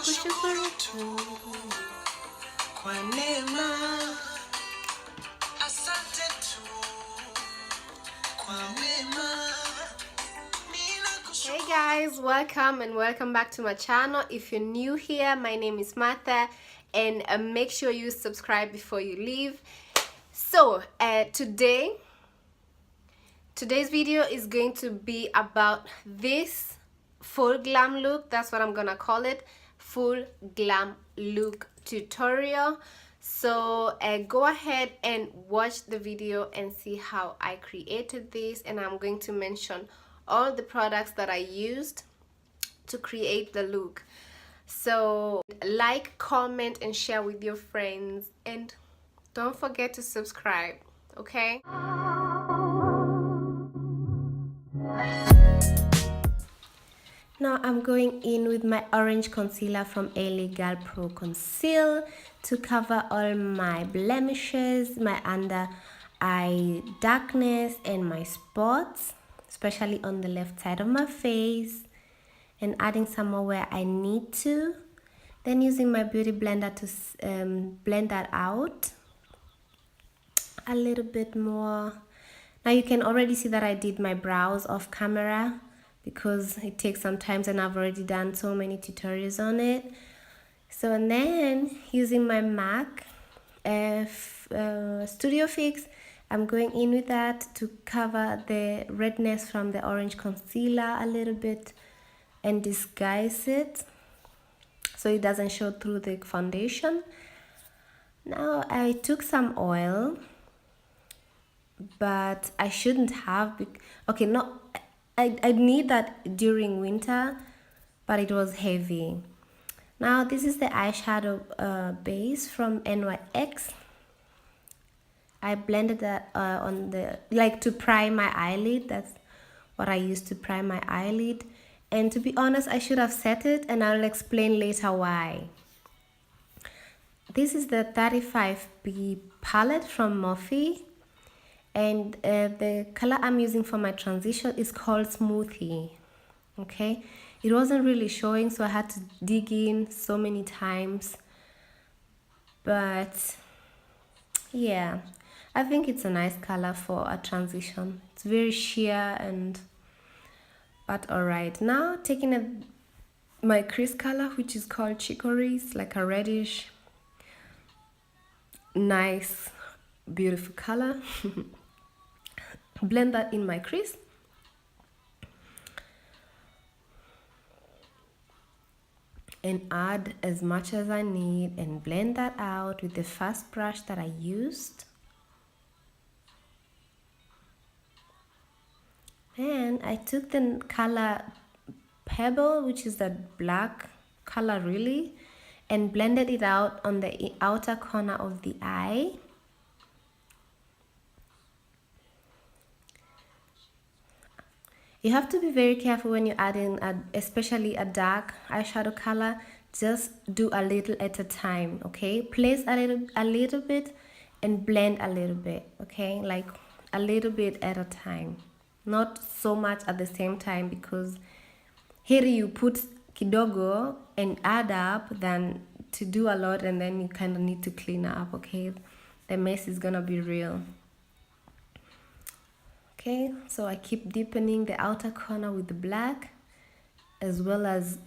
kushukuru tu kwa neema, asante tu kwa wema. Hey guys, welcome and welcome back to my channel. If you're new here, my name is Martha, and make sure you subscribe before you leave. So today's video is going to be about this full glam look. That's what I'm gonna call it, full glam look tutorial. So go ahead and watch the video and see how I created this, and I'm going to mention all the products that I used to create the look. So like, comment, and share with your friends, and don't forget to subscribe, okay? Now I'm going in with my orange concealer from PRO.Conceal to cover all my blemishes, my under eye darkness, and my spots, especially on the left side of my face, and adding some more where I need to. Then using my beauty blender to blend that out a little bit more. Now you can already see that I did my brows off camera because it takes some time, and I've already done so many tutorials on it. So, and then using my MAC Studio Fix, I'm going in with that to cover the redness from the orange concealer a little bit and disguise it so it doesn't show through the foundation. Now I took some oil, but I shouldn't have. Okay, no, I need that during winter, but it was heavy. Now this is the eyeshadow base from NYX. I blended that on the, like, to prime my eyelid. That's what I used to prime my eyelid. And to be honest, I should have set it, and I'll explain later why. This is the 35B palette from Morphe, and the color I'm using for my transition is called Smoothie. Okay, it wasn't really showing, so I had to dig in so many times, but yeah, I think it's a nice color for a transition. It's very sheer, and but alright. Now taking my crease color, which is called Chicory, like a reddish, nice, beautiful color. Blend that in my crease. And add as much as I need, and blend that out with the first brush that I used. And I took the color Pebble, which is that black color really, and blended it out on the outer corner of the eye. You have to be very careful when you're adding especially a dark eyeshadow color. Just do a little at a time, okay? Place a little bit and blend a little bit, okay? Like a little bit at a time, not so much at the same time, because here you put kidogo and add up than to do a lot, and then you kind of need to clean up, okay? The mess is gonna be real. Okay, so I keep deepening the outer corner with the black, as well as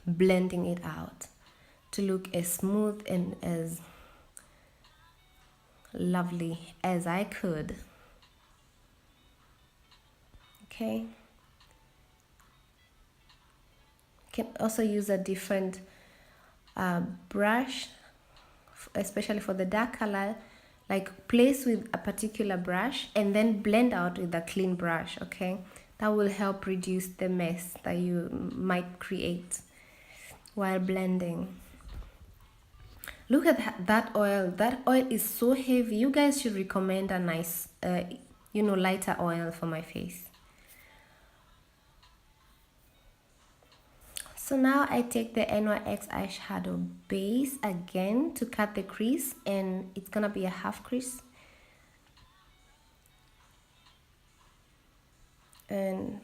blending it out to look as smooth and as lovely as I could. Okay. You can also use a different brush, especially for the dark color. Like, place with a particular brush and then blend out with a clean brush, okay? That will help reduce the mess that you might create while blending. Look at that oil. That oil is so heavy. You guys should recommend a nice, lighter oil for my face. So now I take the NYX eyeshadow base again to cut the crease, and it's gonna be a half crease. And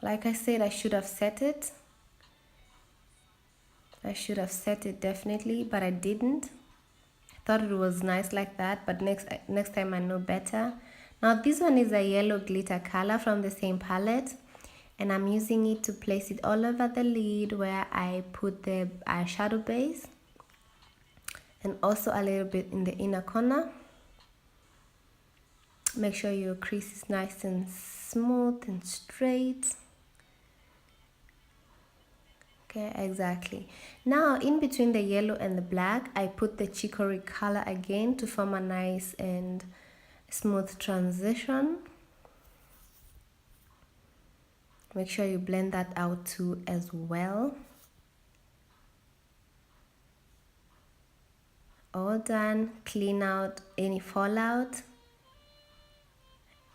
like I said, I should have set it. I should have set it definitely, but I didn't. Thought it was nice like that, but next time I know better. Now this one is a yellow glitter color from the same palette, and I'm using it to place it all over the lid where I put the eyeshadow base, and also a little bit in the inner corner. Make sure your crease is nice and smooth and straight. Okay, exactly. Now in between the yellow and the black, I put the chicory color again to form a nice and smooth transition. Make sure you blend that out too as well. All done. Clean out any fallout.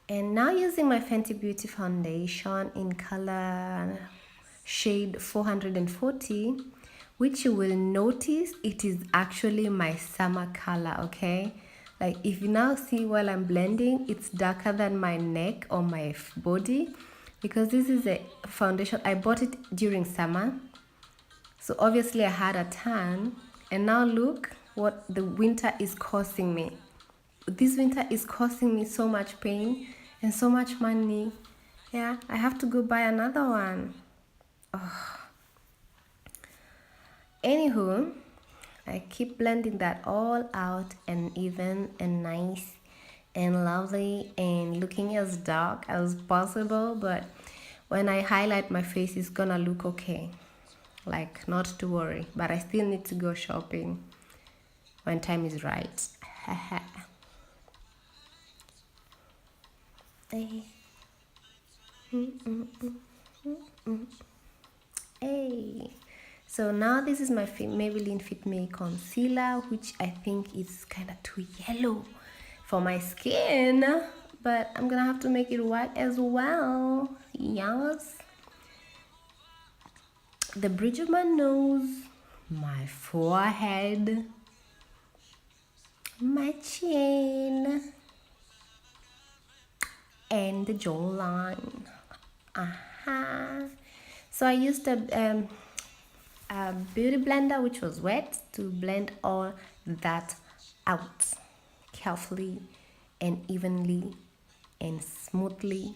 And now using my Fenty Beauty foundation in color shade 440, which you will notice it is actually my summer color, okay? Like if you now see while I'm blending, it's darker than my neck or my body, because this is a foundation. I bought it during summer, so obviously I had a tan, and now look what the winter is causing me. This winter is causing me so much pain and so much money. Yeah, I have to go buy another one. Oh. Anywho, I keep blending that all out and even and nice and lovely and looking as dark as possible, but when I highlight my face, it's gonna look okay. Like, not to worry, but I still need to go shopping when time is right. Hey. Hey. So now this is my Maybelline Fit Me concealer, which I think is kind of too yellow for my skin, but I'm gonna have to make it white as well. Yes. The bridge of my nose, my forehead, my chin, and the jawline. So I used a beauty blender which was wet to blend all that out carefully and evenly and smoothly,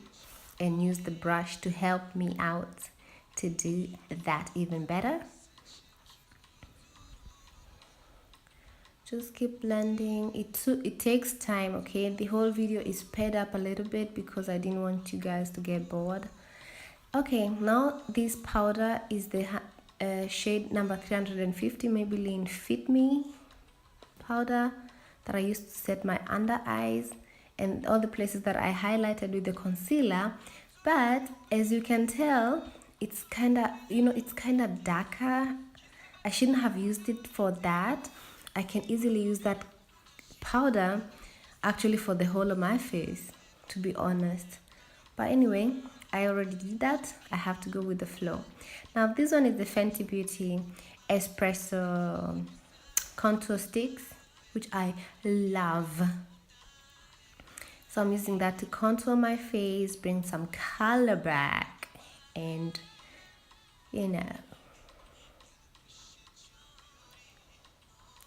and use the brush to help me out to do that even better. Just keep blending. It takes time, okay? The whole video is sped up a little bit because I didn't want you guys to get bored. Okay, now this powder is the shade number 350 Maybelline Fit Me powder that I used to set my under eyes and all the places that I highlighted with the concealer. But as you can tell, it's kind of, it's kind of darker. I shouldn't have used it for that. I can easily use that powder actually for the whole of my face, to be honest. But anyway, I already did that. I have to go with the flow. Now this one is the Fenty Beauty Espresso Contour Sticks, which I love. So I'm using that to contour my face, bring some color back, and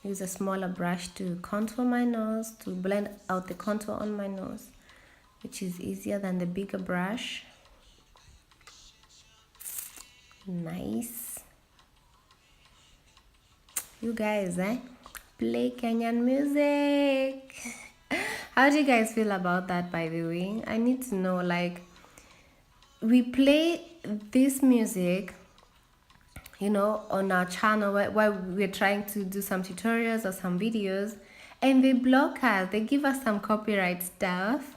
use a smaller brush to contour my nose, to blend out the contour on my nose, which is easier than the bigger brush. Nice. You guys, play Kenyan music. How do you guys feel about that, by the way? I need to know, like, we play this music, on our channel while we're trying to do some tutorials or some videos, and they block us. They give us some copyright stuff,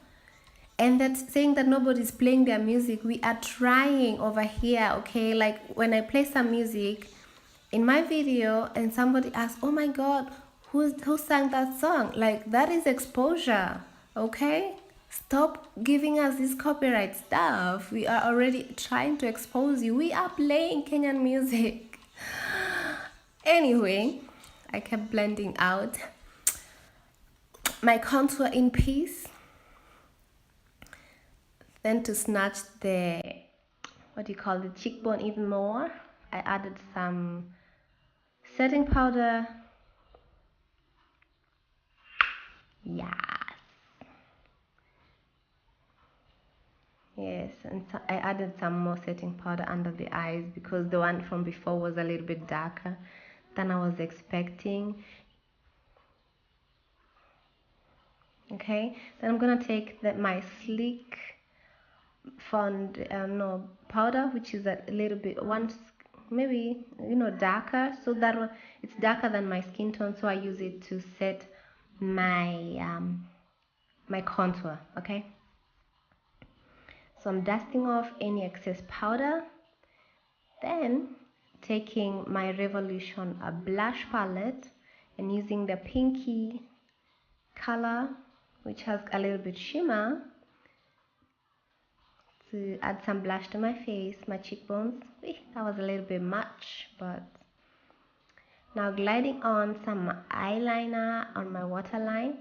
and that's saying that nobody's playing their music. We are trying over here, okay? Like when I play some music in my video and somebody asks, oh my god, who sang that song? Like, that is exposure, okay? Stop giving us this copyright stuff. We are already trying to expose you. We are playing Kenyan music. Anyway, I kept blending out my contour in peace. Then to snatch the, the cheekbone even more, I added some setting powder. Yes. Yes, and so I added some more setting powder under the eyes because the one from before was a little bit darker than I was expecting. Okay, then I'm gonna take my sleek fond powder, which is a little bit maybe darker, so that one, it's darker than my skin tone, so I use it to set my my contour. Okay, so I'm dusting off any excess powder, then taking my Revolution blush palette and using the pinky color, which has a little bit shimmer, to add some blush to my face, my cheekbones. That was a little bit much, but now gliding on some eyeliner on my waterline,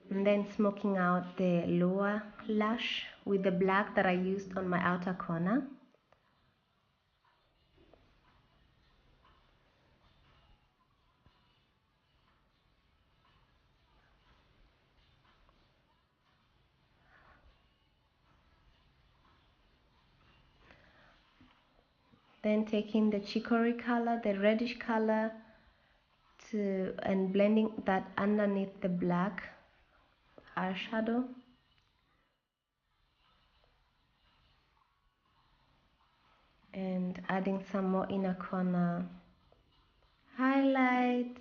and then smoking out the lower lash with the black that I used on my outer corner. Then taking the chicory color, the reddish color, and blending that underneath the black eyeshadow. And adding some more inner corner highlight,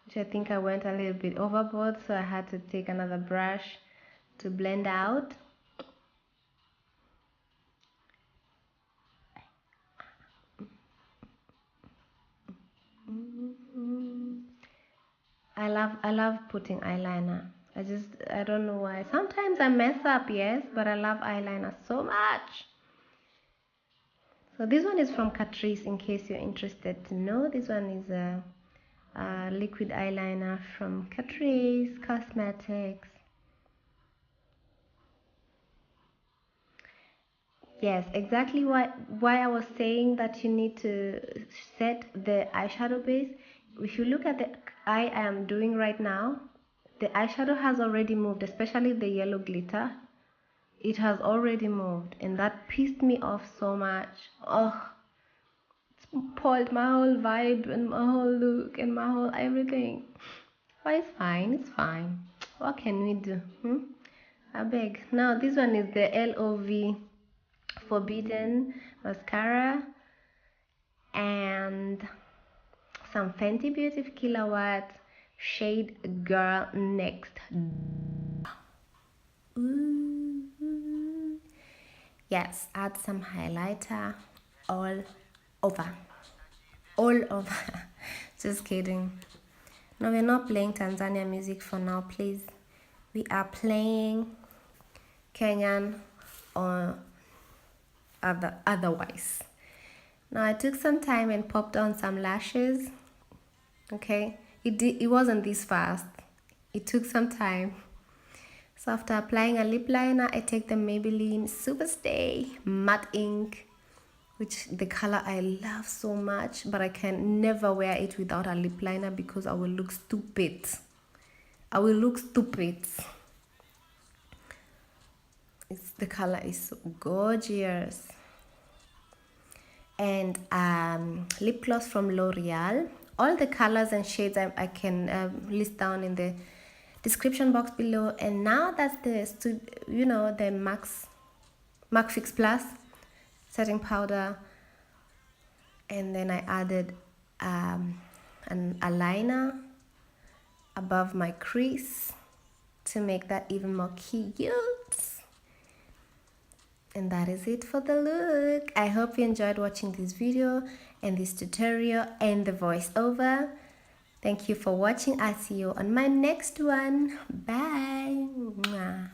which I think I went a little bit overboard, so I had to take another brush to blend out. I love putting eyeliner. I don't know why. Sometimes I mess up, yes, but I love eyeliner so much. So this one is from Catrice, in case you're interested to know. This one is a liquid eyeliner from Catrice Cosmetics. Yes, exactly why I was saying that you need to set the eyeshadow base. If you look at the eye I am doing right now, the eyeshadow has already moved, especially the yellow glitter. It has already moved, and that pissed me off so much. Oh, it's spoiled my whole vibe and my whole look and my whole everything. But it's fine, it's fine. What can we do? I beg. Now this one is the LOV Forbidden mascara and some Fenty Beauty Killawatt shade Girl Next. Ooh. Yes, add some highlighter all over. Just kidding. No, we're not playing Tanzania music for now, please. We are playing Kenyan or otherwise. Now I took some time and popped on some lashes. Okay, it wasn't this fast. It took some time. So after applying a lip liner, I take the Maybelline Superstay Matte Ink, which the color I love so much, but I can never wear it without a lip liner because I will look stupid. The color is so gorgeous. And lip gloss from L'Oreal. All the colors and shades I can list down in the description box below. And now that's the MAC Fix Plus setting powder. And then I added an eyeliner above my crease to make that even more cute. And that is it for the look. I hope you enjoyed watching this video and this tutorial and the voiceover. Thank you for watching. I'll see you on my next one. Bye. Mwah.